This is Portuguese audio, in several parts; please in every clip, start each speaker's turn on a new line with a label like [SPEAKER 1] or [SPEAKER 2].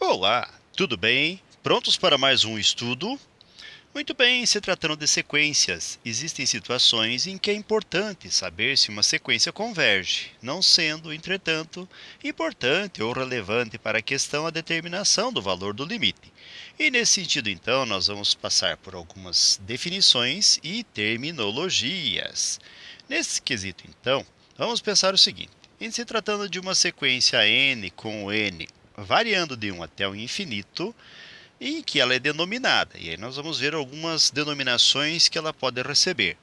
[SPEAKER 1] Olá, tudo bem? Prontos para mais um estudo? Muito bem, se tratando de sequências, existem situações em que é importante saber se uma sequência converge, não sendo, entretanto, importante ou relevante para a questão a determinação do valor do limite. E nesse sentido, então, nós vamos passar por algumas definições e terminologias. Nesse quesito, então, vamos pensar o seguinte: em se tratando de uma sequência n com n variando de 1 até o infinito, e que ela é denominada. E aí nós vamos ver algumas denominações que ela pode receber.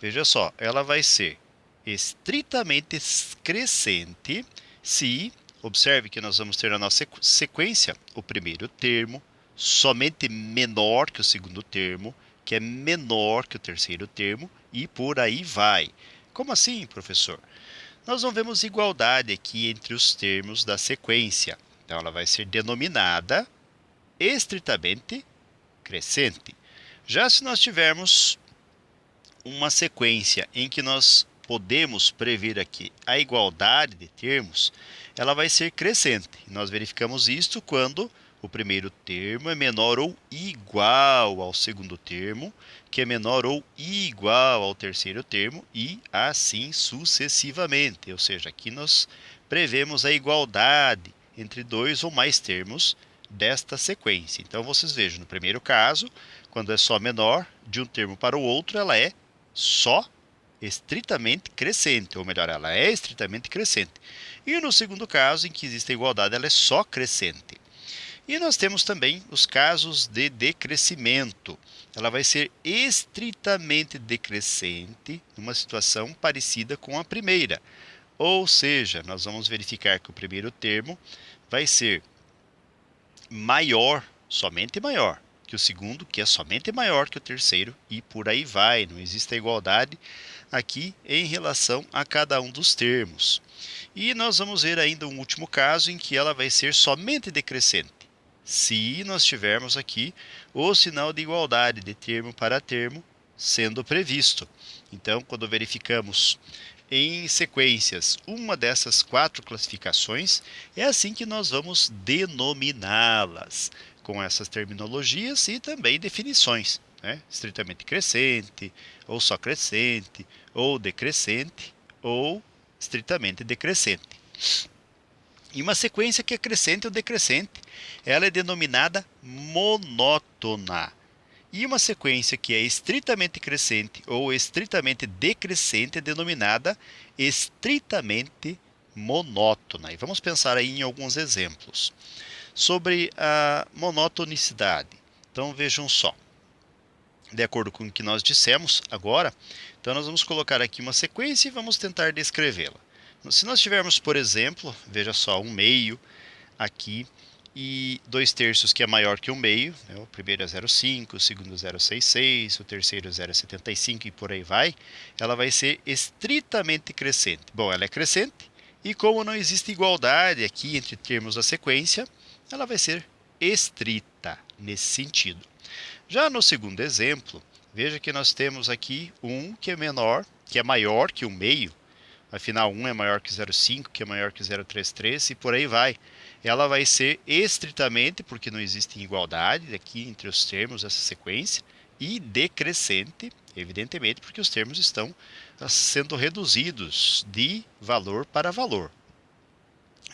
[SPEAKER 1] Veja só, ela vai ser estritamente crescente se, observe que nós vamos ter na nossa sequência o primeiro termo somente menor que o segundo termo, que é menor que o terceiro termo, e por aí vai. Como assim, professor? Nós não vemos igualdade aqui entre os termos da sequência. Então, ela vai ser denominada estritamente crescente. Já se nós tivermos uma sequência em que nós podemos prever aqui a igualdade de termos, ela vai ser crescente. Nós verificamos isto quando o primeiro termo é menor ou igual ao segundo termo, que é menor ou igual ao terceiro termo, e assim sucessivamente. Ou seja, aqui nós prevemos a igualdade entre dois ou mais termos desta sequência. Então, vocês vejam, no primeiro caso, quando é só menor de um termo para o outro, ela é só estritamente crescente, ou melhor, ela é estritamente crescente. E no segundo caso, em que existe a igualdade, ela é só crescente. E nós temos também os casos de decrescimento. Ela vai ser estritamente decrescente, numa situação parecida com a primeira. Ou seja, nós vamos verificar que o primeiro termo vai ser maior, somente maior, que o segundo, que é somente maior que o terceiro, e por aí vai. Não existe a igualdade aqui em relação a cada um dos termos. E nós vamos ver ainda um último caso em que ela vai ser somente decrescente, se nós tivermos aqui o sinal de igualdade de termo para termo sendo previsto. Então, quando verificamos em sequências uma dessas quatro classificações, é assim que nós vamos denominá-las, com essas terminologias e também definições, né? Estritamente crescente, ou só crescente, ou decrescente, ou estritamente decrescente. E uma sequência que é crescente ou decrescente, ela é denominada monótona. E uma sequência que é estritamente crescente ou estritamente decrescente é denominada estritamente monótona. E vamos pensar aí em alguns exemplos sobre a monotonicidade. Então vejam só, de acordo com o que nós dissemos agora, então nós vamos colocar aqui uma sequência e vamos tentar descrevê-la. Se nós tivermos, por exemplo, veja só, um meio aqui e 2/3 que é maior que 1/2, né? O primeiro é 0,5, o segundo é 0,66, o terceiro é 0,75 e por aí vai, ela vai ser estritamente crescente. Bom, ela é crescente e como não existe igualdade aqui entre termos da sequência, ela vai ser estrita nesse sentido. Já no segundo exemplo, veja que nós temos aqui um que é menor, que é maior que 1/2, afinal 1 é maior que 0,5, que é maior que 0,33 e por aí vai. Ela vai ser estritamente, porque não existe igualdade aqui entre os termos dessa sequência, e decrescente, evidentemente, porque os termos estão sendo reduzidos de valor para valor.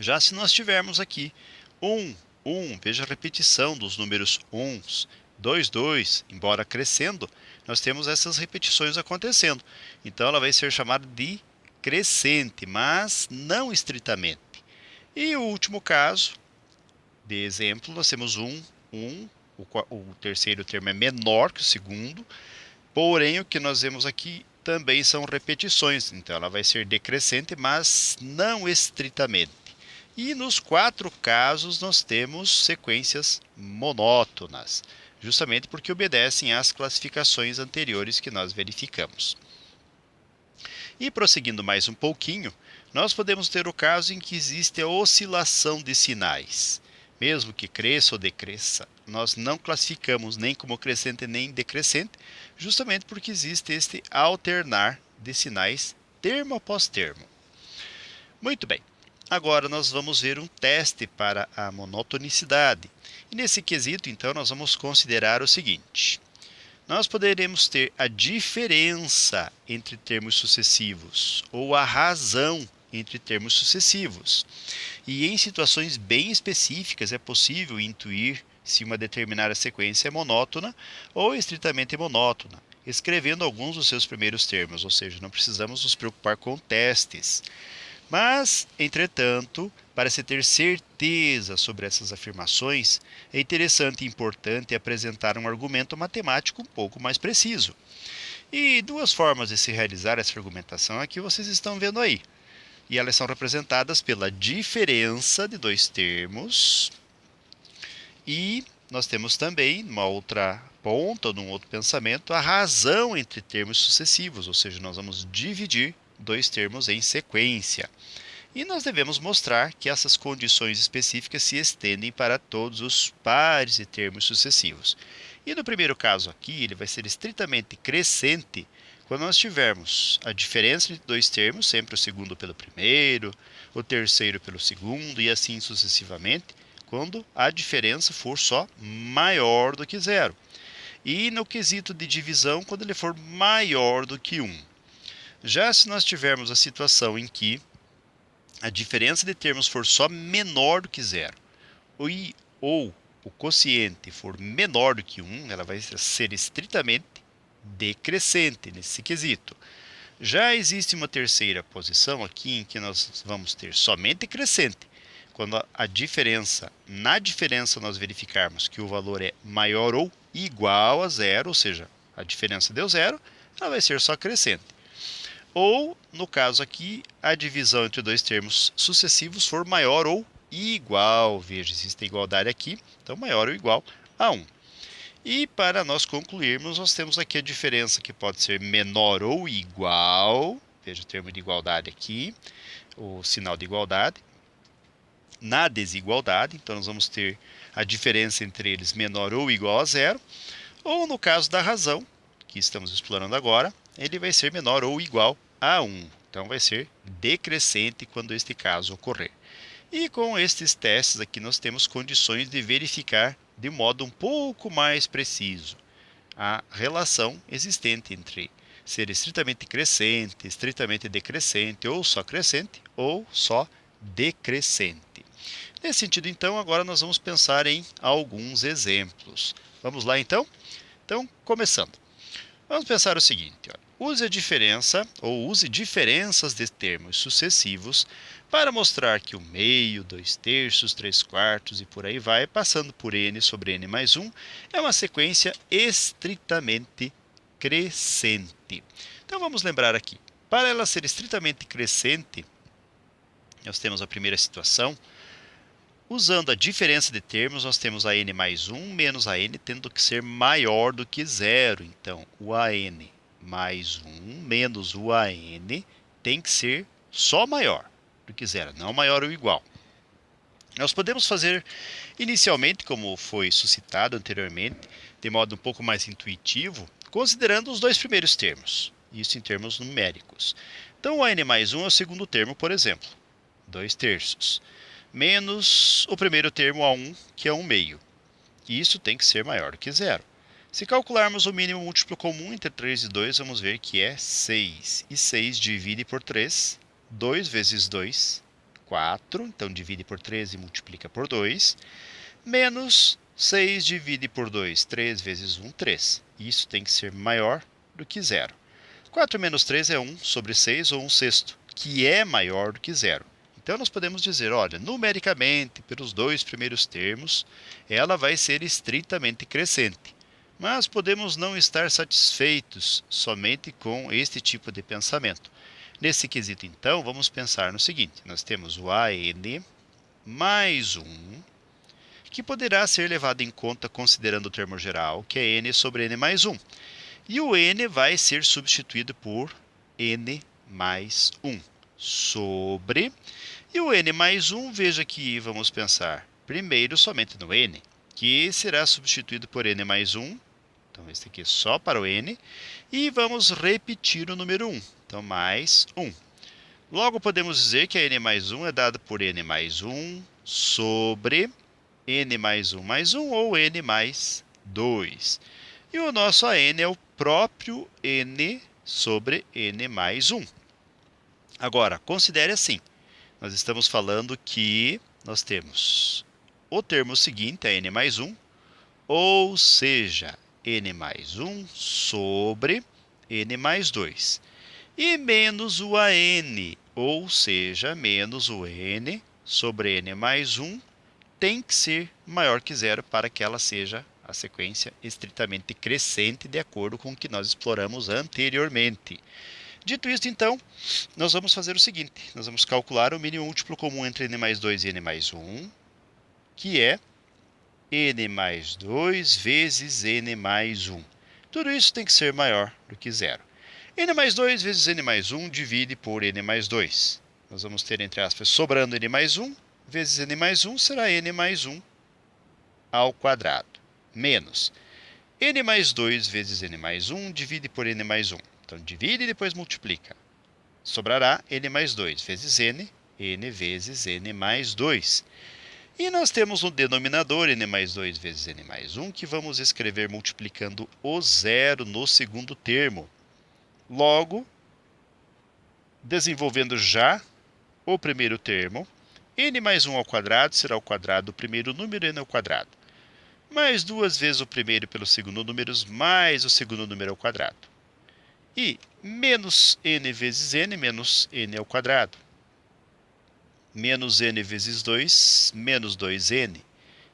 [SPEAKER 1] Já se nós tivermos aqui 1, 1, veja a repetição dos números 1s, 2, 2, embora crescendo, nós temos essas repetições acontecendo. Então ela vai ser chamada de crescente, mas não estritamente. E o último caso, de exemplo, nós temos 1, 1, o terceiro termo é menor que o segundo, porém o que nós vemos aqui também são repetições, então ela vai ser decrescente, mas não estritamente. E nos quatro casos nós temos sequências monótonas, justamente porque obedecem às classificações anteriores que nós verificamos. E prosseguindo mais um pouquinho, nós podemos ter o caso em que existe a oscilação de sinais. Mesmo que cresça ou decresça, nós não classificamos nem como crescente nem decrescente, justamente porque existe este alternar de sinais termo após termo. Muito bem. Agora nós vamos ver um teste para a monotonicidade. E nesse quesito, então, nós vamos considerar o seguinte. Nós poderemos ter a diferença entre termos sucessivos ou a razão entre termos sucessivos. E em situações bem específicas é possível intuir se uma determinada sequência é monótona ou estritamente monótona, escrevendo alguns dos seus primeiros termos, ou seja, não precisamos nos preocupar com testes. Mas, entretanto, para se ter certeza sobre essas afirmações, é interessante e importante apresentar um argumento matemático um pouco mais preciso. E duas formas de se realizar essa argumentação é que vocês estão vendo aí. E elas são representadas pela diferença de dois termos. E nós temos também, numa outra ponta, num outro pensamento, a razão entre termos sucessivos, ou seja, nós vamos dividir dois termos em sequência. E nós devemos mostrar que essas condições específicas se estendem para todos os pares de termos sucessivos. E no primeiro caso aqui, ele vai ser estritamente crescente quando nós tivermos a diferença entre dois termos, sempre o segundo pelo primeiro, o terceiro pelo segundo e assim sucessivamente, quando a diferença for só maior do que zero. E no quesito de divisão, quando ele for maior do que 1. Já se nós tivermos a situação em que a diferença de termos for só menor do que zero, ou o quociente for menor do que 1, ela vai ser estritamente decrescente nesse quesito. Já existe uma terceira posição aqui em que nós vamos ter somente crescente. Quando na diferença nós verificarmos que o valor é maior ou igual a zero, ou seja, a diferença deu zero, ela vai ser só crescente. Ou, no caso aqui, a divisão entre dois termos sucessivos for maior ou igual. Veja, existe a igualdade aqui, então maior ou igual a 1. E para nós concluirmos, nós temos aqui a diferença que pode ser menor ou igual. Veja o termo de igualdade aqui, o sinal de igualdade. Na desigualdade, então nós vamos ter a diferença entre eles menor ou igual a zero. Ou no caso da razão, que estamos explorando agora, ele vai ser menor ou igual a 1. Então vai ser decrescente quando este caso ocorrer. E com estes testes aqui nós temos condições de verificar de modo um pouco mais preciso a relação existente entre ser estritamente crescente, estritamente decrescente, ou só decrescente. Nesse sentido, então, agora nós vamos pensar em alguns exemplos. Vamos lá, então? Então, começando. Vamos pensar o seguinte, olha. Use diferenças de termos sucessivos para mostrar que o meio, 2/3, 3/4 e por aí vai, passando por n sobre n mais 1, é uma sequência estritamente crescente. Então vamos lembrar aqui, para ela ser estritamente crescente, nós temos a primeira situação. Usando a diferença de termos, nós temos a n mais 1 menos a n tendo que ser maior do que zero. Então, o an mais 1 menos o an tem que ser só maior do que zero, não maior ou igual. Nós podemos fazer inicialmente, como foi suscitado anteriormente, de modo um pouco mais intuitivo, considerando os dois primeiros termos, isso em termos numéricos. Então, o an mais 1 é o segundo termo, por exemplo, 2/3. Menos o primeiro termo A1, que é 1/2. E isso tem que ser maior do que zero. Se calcularmos o mínimo múltiplo comum entre 3 e 2, vamos ver que é 6. E 6 divide por 3. 2 vezes 2, 4. Então divide por 3 e multiplica por 2. Menos 6 divide por 2. 3 vezes 1, 3. Isso tem que ser maior do que zero. 4 menos 3 é 1 sobre 6 ou 1/6, que é maior do que zero. Então, nós podemos dizer, olha, numericamente, pelos dois primeiros termos, ela vai ser estritamente crescente. Mas podemos não estar satisfeitos somente com este tipo de pensamento. Nesse quesito, então, vamos pensar no seguinte. Nós temos o AN mais 1, que poderá ser levado em conta considerando o termo geral, que é N sobre N mais 1. E o N vai ser substituído por N mais 1 sobre... E o n mais 1, veja que vamos pensar primeiro somente no n, que será substituído por n mais 1. Então, esse aqui é só para o n. E vamos repetir o número 1. Então, mais 1. Logo, podemos dizer que a n mais 1 é dada por n mais 1 sobre n mais 1 ou n mais 2. E o nosso AN é o próprio n sobre n mais 1. Agora, considere assim, nós estamos falando que nós temos o termo seguinte, a n mais 1, ou seja, n mais 1 sobre n mais 2. E menos o AN, ou seja, menos o n sobre n mais 1, tem que ser maior que zero para que ela seja a sequência estritamente crescente, de acordo com o que nós exploramos anteriormente. Dito isto, então, nós vamos fazer o seguinte, nós vamos calcular o mínimo múltiplo comum entre n mais 2 e n mais 1, que é n mais 2 vezes n mais 1. Tudo isso tem que ser maior do que zero. N mais 2 vezes n mais 1 divide por n mais 2. Nós vamos ter, entre aspas, sobrando n mais 1, vezes n mais 1 será n mais 1 ao quadrado, menos n mais 2 vezes n mais 1 divide por n mais 1. Então, divide e depois multiplica. Sobrará n mais 2 vezes n vezes n mais 2. E nós temos no denominador n mais 2 vezes n mais 1, que vamos escrever multiplicando o zero no segundo termo. Logo, desenvolvendo já o primeiro termo, n mais 1 ao quadrado será o quadrado do primeiro número n ao quadrado, mais 2 vezes o primeiro pelo segundo número, mais o segundo número ao quadrado. E menos n vezes n, menos n ao quadrado. Menos n vezes 2, menos 2n.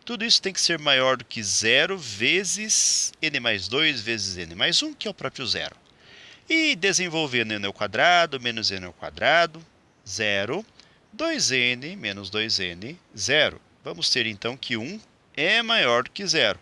[SPEAKER 1] Tudo isso tem que ser maior do que zero vezes n mais 2 vezes n mais 1, que é o próprio zero. E desenvolvendo n ao quadrado, menos n ao quadrado, zero. 2n menos 2n, zero. Vamos ter então que 1 é maior do que zero.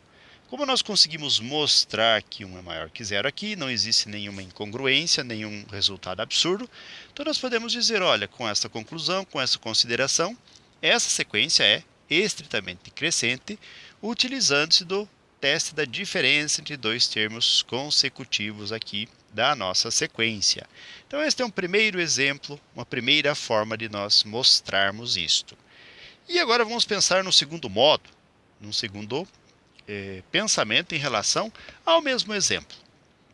[SPEAKER 1] Como nós conseguimos mostrar que 1 é maior que zero aqui, não existe nenhuma incongruência, nenhum resultado absurdo, então nós podemos dizer, olha, com essa conclusão, com essa consideração, essa sequência é estritamente crescente, utilizando-se do teste da diferença entre dois termos consecutivos aqui da nossa sequência. Então, este é um primeiro exemplo, uma primeira forma de nós mostrarmos isto. E agora vamos pensar no segundo modo, num segundo pensamento em relação ao mesmo exemplo.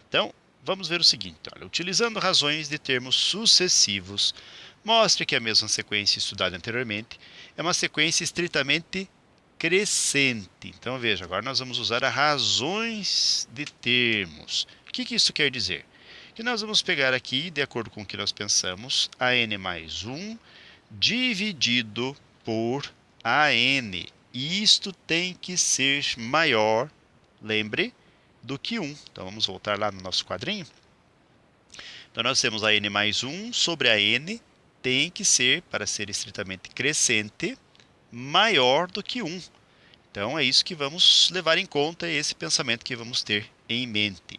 [SPEAKER 1] Então, vamos ver o seguinte, olha, utilizando razões de termos sucessivos, mostre que a mesma sequência estudada anteriormente é uma sequência estritamente crescente. Então, veja, agora nós vamos usar as razões de termos. O que isso quer dizer? Que nós vamos pegar aqui, de acordo com o que nós pensamos, a n mais 1 dividido por a n. E isto tem que ser maior, lembre, do que 1. Então, vamos voltar lá no nosso quadrinho. Então, nós temos a n mais 1 sobre a n, tem que ser, para ser estritamente crescente, maior do que 1. Então, é isso que vamos levar em conta, esse pensamento que vamos ter em mente.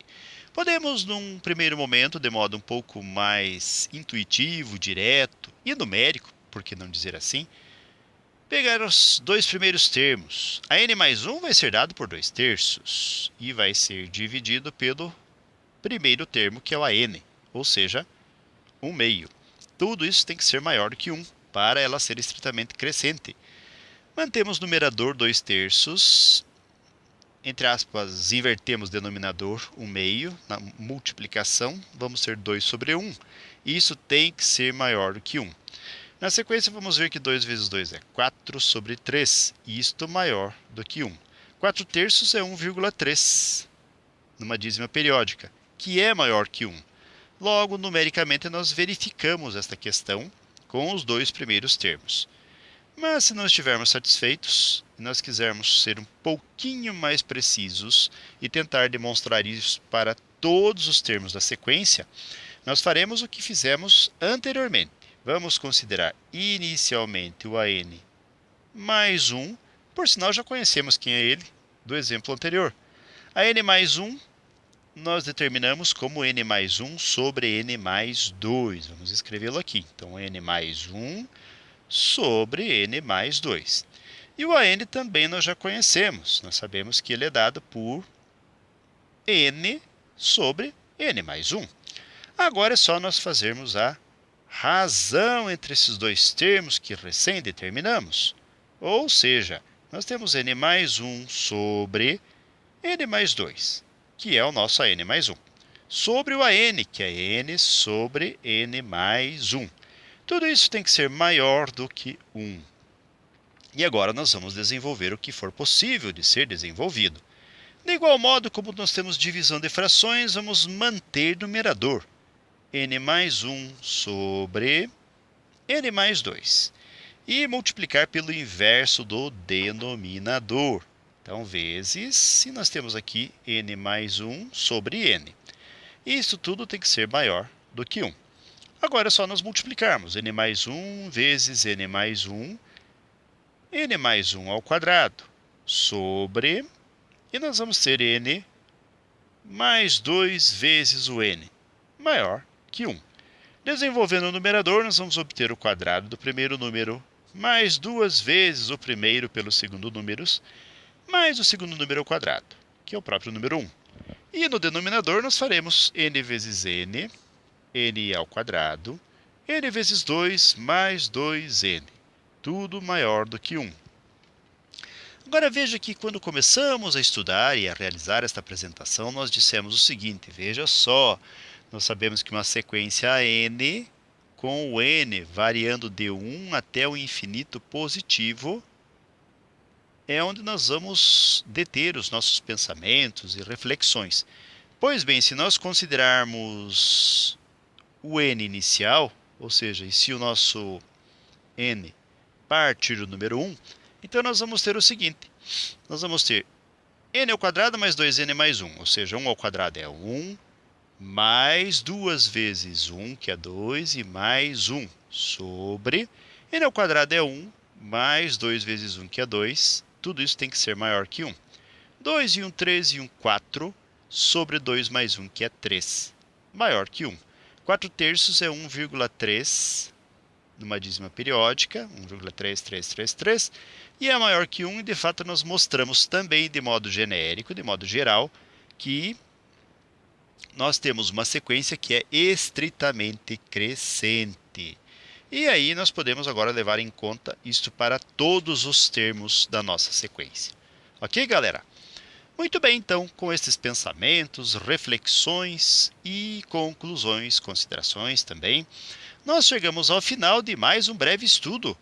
[SPEAKER 1] Podemos, num primeiro momento, de modo um pouco mais intuitivo, direto e numérico, por que não dizer assim, pegar os dois primeiros termos. A n mais 1 vai ser dado por 2/3 e vai ser dividido pelo primeiro termo, que é o AN, ou seja, 1/2. Tudo isso tem que ser maior do que 1 para ela ser estritamente crescente. Mantemos numerador 2/3, entre aspas, invertemos denominador 1/2, na multiplicação vamos ter 2 sobre 1. Isso tem que ser maior do que 1. Na sequência, vamos ver que 2 vezes 2 é 4 sobre 3, isto maior do que 1. 4/3 é 1,3, numa dízima periódica, que é maior que 1. Logo, numericamente, nós verificamos esta questão com os dois primeiros termos. Mas, se não estivermos satisfeitos, e nós quisermos ser um pouquinho mais precisos e tentar demonstrar isso para todos os termos da sequência, nós faremos o que fizemos anteriormente. Vamos considerar inicialmente o AN mais 1, por sinal já conhecemos quem é ele do exemplo anterior. A n mais 1 nós determinamos como n mais 1 sobre n mais 2. Vamos escrevê-lo aqui. Então, n mais 1 sobre n mais 2. E o AN também nós já conhecemos. Nós sabemos que ele é dado por n sobre n mais 1. Agora é só nós fazermos a razão entre esses dois termos que recém determinamos. Ou seja, nós temos n mais 1 sobre n mais 2, que é o nosso AN mais 1, sobre o AN, que é n sobre n mais 1. Tudo isso tem que ser maior do que 1. E agora nós vamos desenvolver o que for possível de ser desenvolvido. De igual modo, como nós temos divisão de frações, vamos manter numerador. N mais 1 sobre n mais 2. E multiplicar pelo inverso do denominador. Então, vezes, se nós temos aqui n mais 1 sobre n. Isso tudo tem que ser maior do que 1. Agora é só nós multiplicarmos. N mais 1 vezes n mais 1, n mais 1 ao quadrado, sobre... E nós vamos ter n mais 2 vezes o n, maior que 1. Desenvolvendo o numerador, nós vamos obter o quadrado do primeiro número, mais 2 vezes o primeiro pelo segundo número, mais o segundo número ao quadrado, que é o próprio número 1. E no denominador, nós faremos n vezes n, n ao quadrado, n vezes 2 mais 2n, tudo maior do que 1. Agora veja que quando começamos a estudar e a realizar esta apresentação, nós dissemos o seguinte, veja só, nós sabemos que uma sequência n, com o n variando de 1 até o infinito positivo, é onde nós vamos deter os nossos pensamentos e reflexões. Pois bem, se nós considerarmos o n inicial, ou seja, e se o nosso n partir do número 1, então nós vamos ter o seguinte, nós vamos ter n ao quadrado mais 2n mais 1, ou seja, 1 ao quadrado é 1, mais 2 vezes 1, que é 2, e mais 1, sobre n ao quadrado é 1, mais 2 vezes 1, que é 2, tudo isso tem que ser maior que 1. 2 e 1, 3 e 1, 4, sobre 2 mais 1, que é 3, maior que 1. 4 terços é 1,3 numa dízima periódica, 1,3333, e é maior que 1, e de fato nós mostramos também de modo genérico, de modo geral, que nós temos uma sequência que é estritamente crescente. E aí nós podemos agora levar em conta isto para todos os termos da nossa sequência. Ok, galera? Muito bem, então, com esses pensamentos, reflexões e conclusões, considerações também, nós chegamos ao final de mais um breve estudo.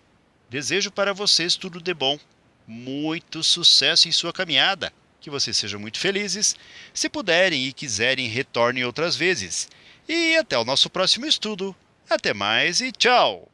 [SPEAKER 1] Desejo para vocês tudo de bom, muito sucesso em sua caminhada, que vocês sejam muito felizes. Se puderem e quiserem, retornem outras vezes. E até o nosso próximo estudo. Até mais e tchau!